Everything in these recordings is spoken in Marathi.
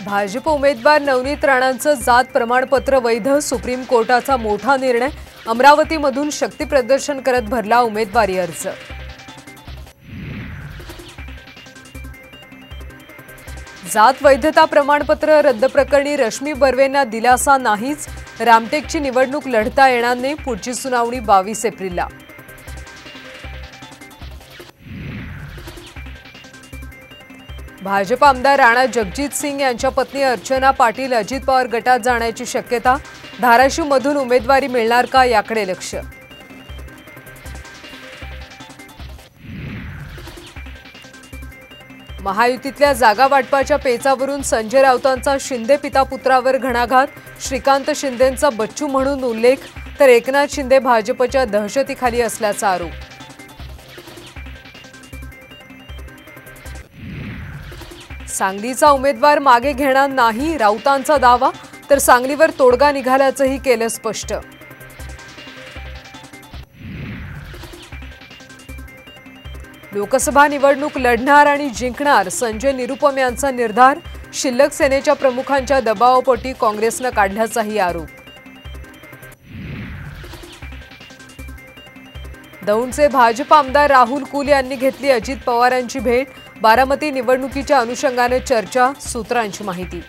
भाजप उमेदवार नवनीत राणांचं जात प्रमाणपत्र वैध, सुप्रीम कोर्टाचा मोठा निर्णय। अमरावतीमधून शक्ती प्रदर्शन करत भरला उमेदवारी अर्ज। जात वैधता प्रमाणपत्र रद्द प्रकरणी रश्मी बर्वेंना दिलासा नाहीच। रामटेकची निवडणूक लढता येणार नाही, पुढची सुनावणी 22 एप्रिलला। भाजप आमदार राणा जगजीत सिंग यांच्या पत्नी अर्चना पाटील अजित पवार गटात जाण्याची शक्यता। धाराशिवमधून उमेदवारी मिळणार का याकडे लक्ष। महायुतीतल्या जागा वाटपाच्या पेचावरून संजय राऊतांचा शिंदे पिता पुत्रावर घणाघात। श्रीकांत शिंदेंचा बच्चू म्हणून उल्लेख, तर एकनाथ शिंदे भाजपच्या दहशतीखाली असल्याचा आरोप। सांगलीचा उमेदवार मागे घेणार नाही, राऊतांचा दावा, तर सांगलीवर तोडगा निघाल्याचंही केलं स्पष्ट। लोकसभा निवडणूक लढणार आणि जिंकणार, संजय निरुपम यांचा निर्धार। शिल्लक सेनेच्या प्रमुखांच्या दबावापोटी काँग्रेसनं काढल्याचाही आरोप। दौंडचे भाजप आमदार राहुल कुल यांनी घेतली अजित पवारांची भेट। बारामती निवडणुकीच्या अनुषंगाने चर्चा, सूत्रांची माहिती।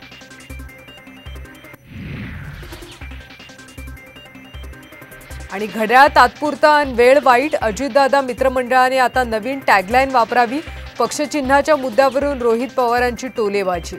आणि घड्याळ तात्पुरता आणि वेळ वाईट, अजितदादा मित्रमंडळाने आता नवीन टॅगलाईन वापरावी। पक्षचिन्हाच्या मुद्द्यावरून रोहित पवारांची टोलेबाजी।